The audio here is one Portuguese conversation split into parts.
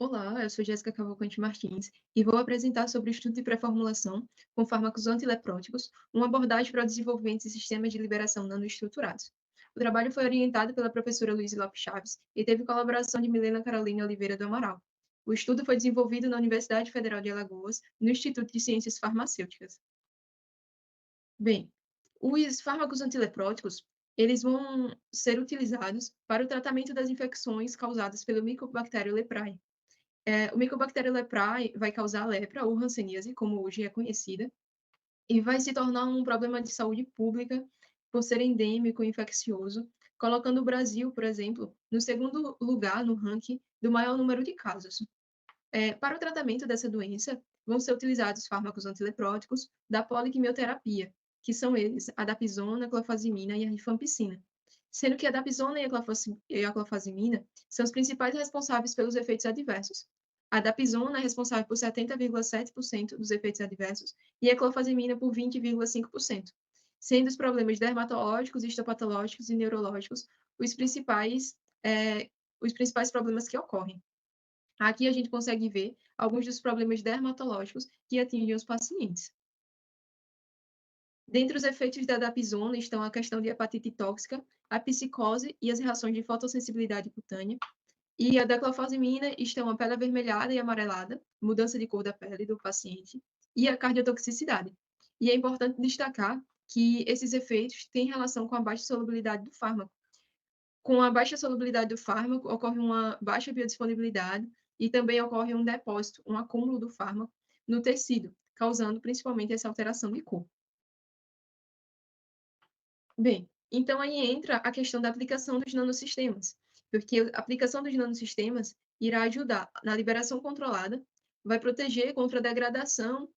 Olá, eu sou Jéssica Cavalcante Martins e vou apresentar sobre o estudo de pré-formulação com fármacos antilepróticos, uma abordagem para o desenvolvimento de sistemas de liberação nanoestruturados. O trabalho foi orientado pela professora Luísa Lopes Chaves e teve colaboração de Milena Carolina Oliveira do Amaral. O estudo foi desenvolvido na Universidade Federal de Alagoas, no Instituto de Ciências Farmacêuticas. Bem, os fármacos antilepróticos, eles vão ser utilizados para o tratamento das infecções causadas pelo Mycobacterium leprae. O Mycobacterium leprae vai causar lepra ou hanseníase, como hoje é conhecida, e vai se tornar um problema de saúde pública por ser endêmico e infeccioso, colocando o Brasil, por exemplo, no segundo lugar no ranking do maior número de casos. Para o tratamento dessa doença, vão ser utilizados fármacos antilepróticos da poliquimioterapia, que são eles a dapizona, clofazimina e a rifampicina, sendo que a dapizona e a clofazimina são os principais responsáveis pelos efeitos adversos. A dapizona é responsável por 70,7% dos efeitos adversos e a clofazimina por 20,5%, sendo os problemas dermatológicos, histopatológicos e neurológicos os principais, é, os principais problemas que ocorrem. Aqui a gente consegue ver alguns dos problemas dermatológicos que atingem os pacientes. Dentre os efeitos da dapizona estão a questão de hepatite tóxica, a psicose e as reações de fotossensibilidade cutânea. E a declofazimina estão a pele avermelhada e amarelada, mudança de cor da pele do paciente, e a cardiotoxicidade. E é importante destacar que esses efeitos têm relação com a baixa solubilidade do fármaco. Com a baixa solubilidade do fármaco, ocorre uma baixa biodisponibilidade e também ocorre um depósito, um acúmulo do fármaco no tecido, causando principalmente essa alteração de cor. Bem, então aí entra a questão da aplicação dos nanosistemas, porque a aplicação dos nanosistemas irá ajudar na liberação controlada, vai proteger contra a degradação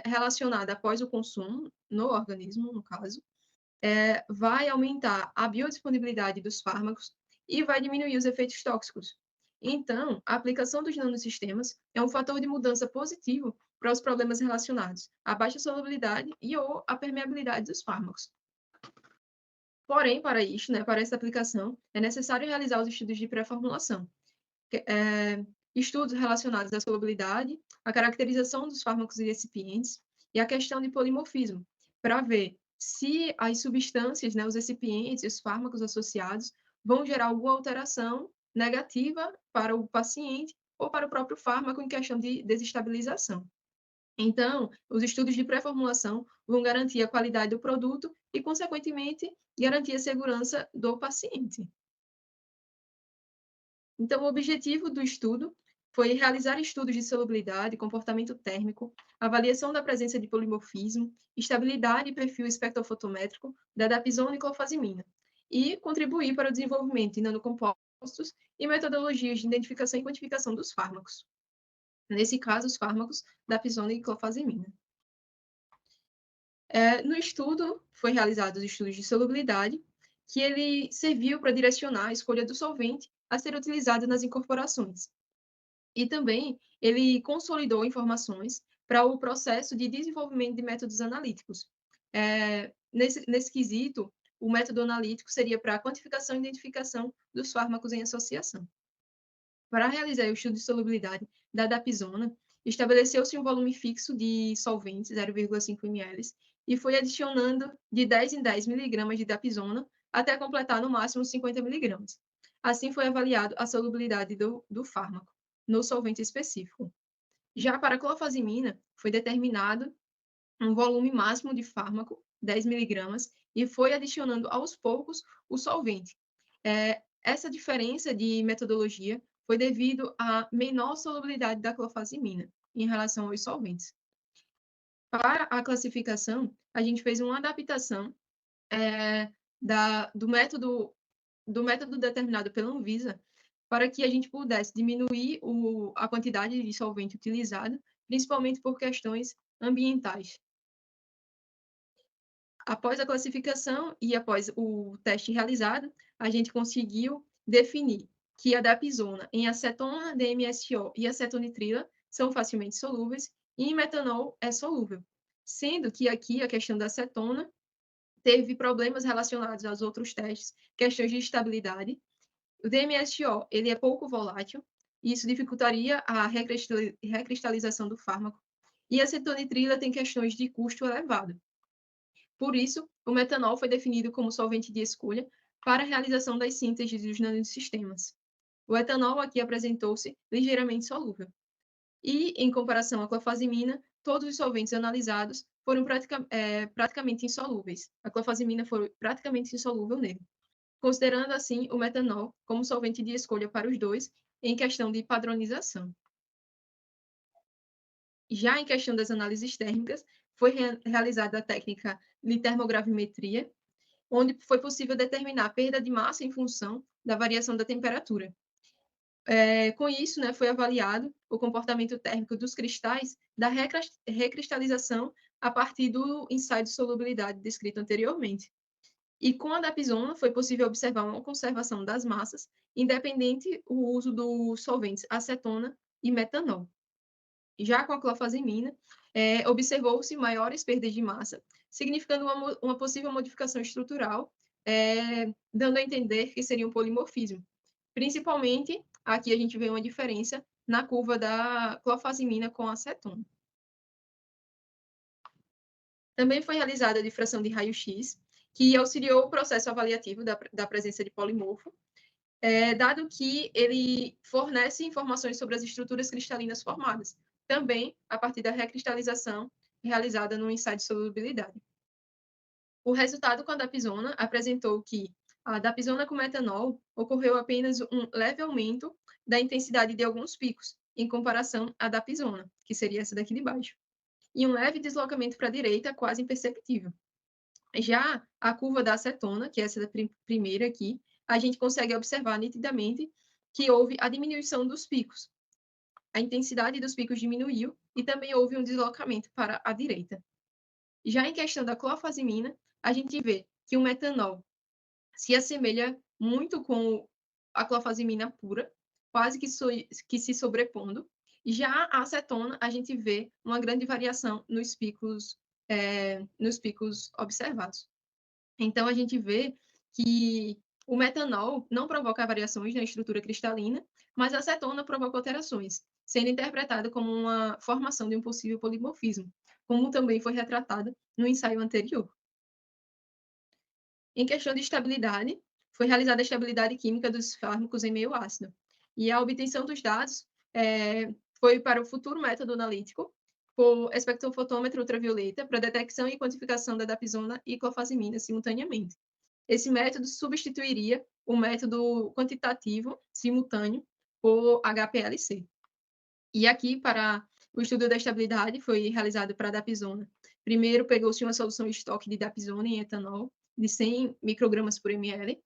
relacionada após o consumo no organismo, no caso, vai aumentar a biodisponibilidade dos fármacos e vai diminuir os efeitos tóxicos. Então, a aplicação dos nanosistemas é um fator de mudança positivo para os problemas relacionados à baixa solubilidade e ou à permeabilidade dos fármacos. Porém, para isso, né, para essa aplicação, é necessário realizar os estudos de pré-formulação, estudos relacionados à solubilidade, à caracterização dos fármacos e recipientes e à questão de polimorfismo, para ver se as substâncias, né, os recipientes e os fármacos associados vão gerar alguma alteração negativa para o paciente ou para o próprio fármaco em questão de desestabilização. Então, os estudos de pré-formulação vão garantir a qualidade do produto e, consequentemente, garantir a segurança do paciente. Então, o objetivo do estudo foi realizar estudos de solubilidade, comportamento térmico, avaliação da presença de polimorfismo, estabilidade e perfil espectrofotométrico da dapizona e clofazimina, e contribuir para o desenvolvimento de nanocompostos e metodologias de identificação e quantificação dos fármacos. Nesse caso, os fármacos dapizona e clofazimina. No estudo, foi realizados estudos de solubilidade, que ele serviu para direcionar a escolha do solvente a ser utilizado nas incorporações. E também ele consolidou informações para o processo de desenvolvimento de métodos analíticos. Nesse quesito, o método analítico seria para a quantificação e identificação dos fármacos em associação. Para realizar o estudo de solubilidade da dapizona, estabeleceu-se um volume fixo de solvente, 0,5 ml, e foi adicionando de 10 em 10 miligramas de dapizona até completar no máximo 50 miligramas. Assim foi avaliado a solubilidade do fármaco no solvente específico. Já para a clofazimina, foi determinado um volume máximo de fármaco, 10 miligramas, e foi adicionando aos poucos o solvente. Essa diferença de metodologia foi devido à menor solubilidade da clofazimina em relação aos solventes. Para a classificação, a gente fez uma adaptação do método determinado pela Anvisa para que a gente pudesse diminuir a quantidade de solvente utilizado, principalmente por questões ambientais. Após a classificação e após o teste realizado, a gente conseguiu definir que a dapizona em acetona, DMSO e acetonitrila são facilmente solúveis e em metanol é solúvel, sendo que aqui a questão da acetona teve problemas relacionados aos outros testes, questões de estabilidade. O DMSO, ele é pouco volátil, e isso dificultaria a recristalização do fármaco. E a acetonitrila tem questões de custo elevado. Por isso, o metanol foi definido como solvente de escolha para a realização das sínteses dos nanosistemas. O etanol aqui apresentou-se ligeiramente solúvel. E, em comparação à clofazimina, todos os solventes analisados foram praticamente insolúveis. A clofazimina foi praticamente insolúvel nele, considerando assim o metanol como solvente de escolha para os dois em questão de padronização. Já em questão das análises térmicas, foi realizada a técnica de termogravimetria, onde foi possível determinar a perda de massa em função da variação da temperatura. Com isso, né, foi avaliado o comportamento térmico dos cristais da recristalização a partir do ensaio de solubilidade descrito anteriormente. E com a dapsona foi possível observar uma conservação das massas, independente o uso dos solventes acetona e metanol. Já com a clofazimina, observou-se maiores perdas de massa, significando uma possível modificação estrutural, dando a entender que seria um polimorfismo. Principalmente, aqui a gente vê uma diferença na curva da clofazimina com acetona. Também foi realizada a difração de raio-x, que auxiliou o processo avaliativo da presença de polimorfo, dado que ele fornece informações sobre as estruturas cristalinas formadas, também a partir da recristalização realizada no ensaio de solubilidade. O resultado com a dapsona apresentou que a dapsona com metanol ocorreu apenas um leve aumento da intensidade de alguns picos, em comparação à dapsona, que seria essa daqui de baixo, e um leve deslocamento para a direita, quase imperceptível. Já a curva da acetona, que é essa da primeira aqui, a gente consegue observar nitidamente que houve a diminuição dos picos. A intensidade dos picos diminuiu e também houve um deslocamento para a direita. Já em questão da clofazimina, a gente vê que o metanol se assemelha muito com a clofazimina pura, quase que se sobrepondo. Já a acetona, a gente vê uma grande variação nos picos observados. Então, a gente vê que o metanol não provoca variações na estrutura cristalina, mas a acetona provoca alterações, sendo interpretada como uma formação de um possível polimorfismo, como também foi retratado no ensaio anterior. Em questão de estabilidade, foi realizada a estabilidade química dos fármacos em meio ácido, e a obtenção dos dados foi para o futuro método analítico, por espectrofotômetro ultravioleta, para detecção e quantificação da dapsona e clofazimina simultaneamente. Esse método substituiria o método quantitativo simultâneo por HPLC. E aqui, para o estudo da estabilidade, foi realizado para a dapsona. Primeiro, pegou-se uma solução estoque de dapsona em etanol, de 100 microgramas por ml.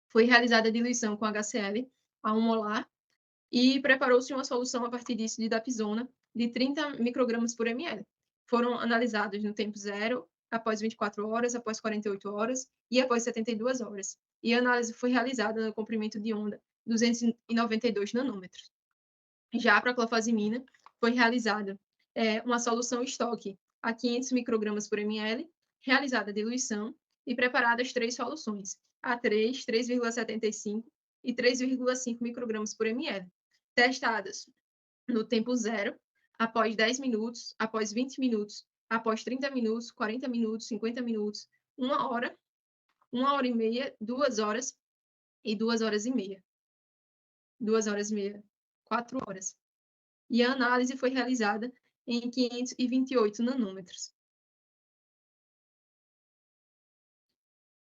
Foi realizada a diluição com HCl a 1 molar e preparou-se uma solução a partir disso de dapsona de 30 microgramas por ml. Foram analisados no tempo zero, após 24 horas, após 48 horas e após 72 horas. E a análise foi realizada no comprimento de onda 292 nanômetros. Já para a clofazimina, foi realizada uma solução estoque a 500 microgramas por ml, realizada a diluição e preparadas 3 soluções, a 3, 3,75 e 3,5 microgramas por ml, testadas no tempo zero, após 10 minutos, após 20 minutos, após 30 minutos, 40 minutos, 50 minutos, 1 hora e meia, 2 horas e 2 horas e meia. 2 horas e meia, 4 horas. E a análise foi realizada em 528 nanômetros.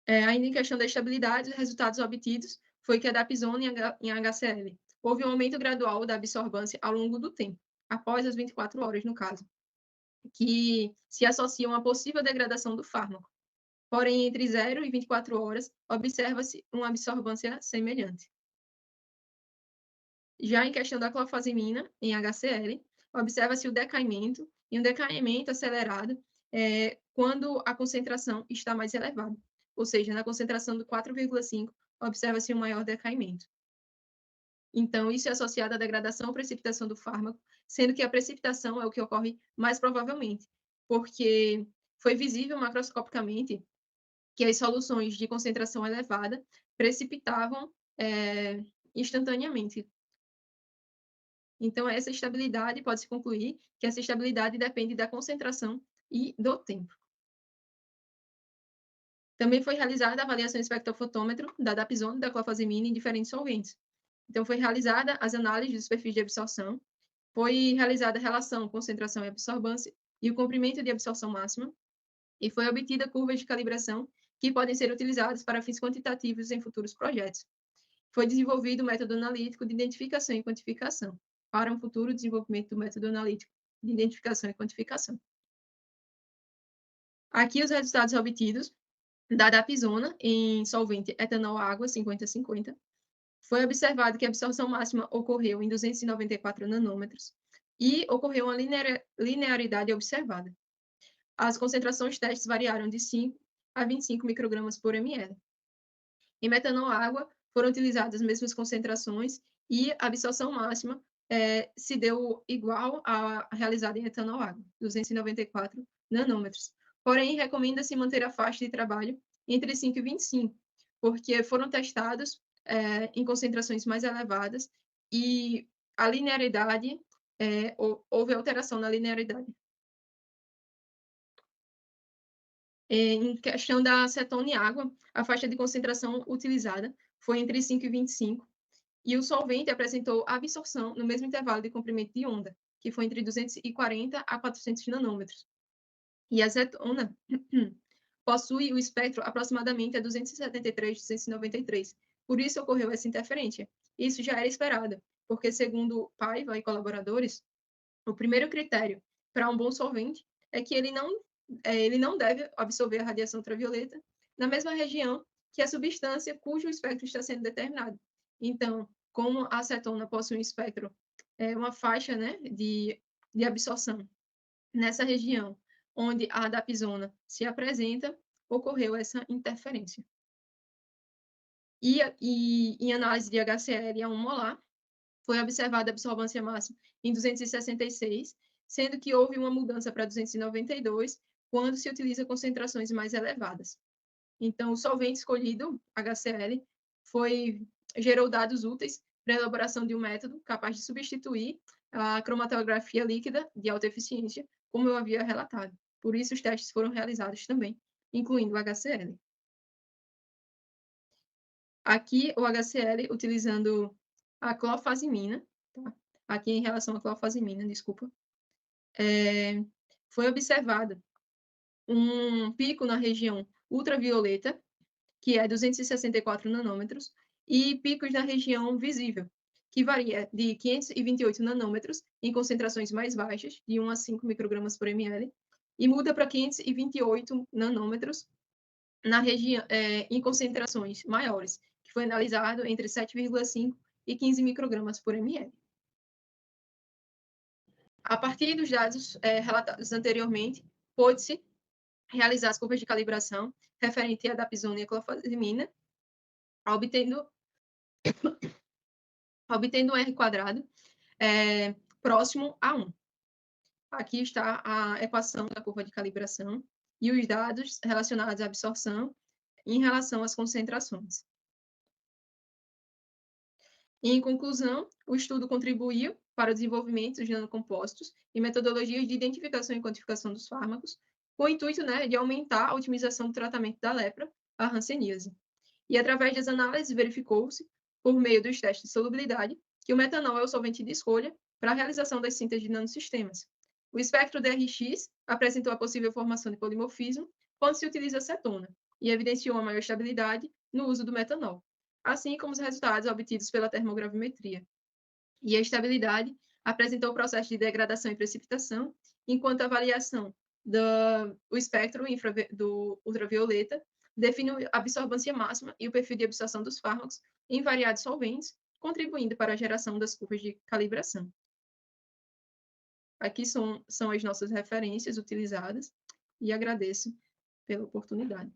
Ainda em questão da estabilidade, os resultados obtidos foi que a dapsona em HCl houve um aumento gradual da absorvância ao longo do tempo, após as 24 horas, no caso, que se associam à possível degradação do fármaco. Porém, entre 0 e 24 horas, observa-se uma absorvância semelhante. Já em questão da clofazimina, em HCl, observa-se o decaimento, e um decaimento acelerado quando a concentração está mais elevada. Ou seja, na concentração do 4,5, observa-se um maior decaimento. Então, isso é associado à degradação ou precipitação do fármaco, sendo que a precipitação é o que ocorre mais provavelmente, porque foi visível macroscopicamente que as soluções de concentração elevada precipitavam instantaneamente. Então, essa estabilidade, pode-se concluir que essa estabilidade depende da concentração e do tempo. Também foi realizada a avaliação espectrofotômetro da dapsona e da clofazimina em diferentes solventes. Então, foi realizada as análises dos perfis de absorção, foi realizada a relação concentração e absorvância e o comprimento de absorção máxima, e foi obtida curvas de calibração que podem ser utilizadas para fins quantitativos em futuros projetos. Foi desenvolvido o método analítico de identificação e quantificação, para um futuro desenvolvimento do método analítico de identificação e quantificação. Aqui os resultados obtidos da dapsona em solvente etanol-água 50-50. Foi observado que a absorção máxima ocorreu em 294 nanômetros e ocorreu uma linearidade observada. As concentrações testes variaram de 5 a 25 microgramas por ml. Em metanol-água, foram utilizadas as mesmas concentrações e a absorção máxima se deu igual à realizada em etanol-água, 294 nanômetros. Porém, recomenda-se manter a faixa de trabalho entre 5 e 25, porque foram testados em concentrações mais elevadas e a linearidade, houve alteração na linearidade. Em questão da acetona e água, a faixa de concentração utilizada foi entre 5 e 25, e o solvente apresentou absorção no mesmo intervalo de comprimento de onda, que foi entre 240 a 400 nanômetros. E a acetona possui o espectro aproximadamente a 273, 293. Por isso ocorreu essa interferência. Isso já era esperado, porque, segundo Paiva e colaboradores, o primeiro critério para um bom solvente é que ele não deve absorver a radiação ultravioleta na mesma região que a substância cujo espectro está sendo determinado. Então, como a acetona possui um espectro, uma faixa, né, de absorção nessa região onde a dapsona se apresenta, ocorreu essa interferência. E em análise de HCl a 1 molar, foi observada a absorvância máxima em 266, sendo que houve uma mudança para 292 quando se utiliza concentrações mais elevadas. Então, o solvente escolhido, HCl, gerou dados úteis para a elaboração de um método capaz de substituir a cromatografia líquida de alta eficiência, como eu havia relatado. Por isso, os testes foram realizados também, incluindo o HCl. Aqui, o HCl, utilizando a clofazimina, tá? Aqui em relação à clofazimina, desculpa, foi observado um pico na região ultravioleta, que é 264 nanômetros, e picos na região visível, que varia de 528 nanômetros em concentrações mais baixas, de 1 a 5 microgramas por ml, e muda para 528 nanômetros na região, em concentrações maiores, que foi analisado entre 7,5 e 15 microgramas por ml. A partir dos dados relatados anteriormente, pôde-se realizar as curvas de calibração referente à dapsona e à clofazimina, obtendo um R quadrado próximo a 1. Aqui está a equação da curva de calibração e os dados relacionados à absorção em relação às concentrações. Em conclusão, o estudo contribuiu para o desenvolvimento dos nanocompostos e metodologias de identificação e quantificação dos fármacos, com o intuito, né, de aumentar a otimização do tratamento da lepra, a hanseníase. E, através das análises, verificou-se, por meio dos testes de solubilidade, que o metanol é o solvente de escolha para a realização das síntese de nanosistemas. O espectro DRX apresentou a possível formação de polimorfismo quando se utiliza acetona, e evidenciou uma maior estabilidade no uso do metanol, assim como os resultados obtidos pela termogravimetria. E a estabilidade apresentou o processo de degradação e precipitação, enquanto a avaliação do espectro do ultravioleta define a absorvância máxima e o perfil de absorção dos fármacos em variados solventes, contribuindo para a geração das curvas de calibração. Aqui são as nossas referências utilizadas e agradeço pela oportunidade.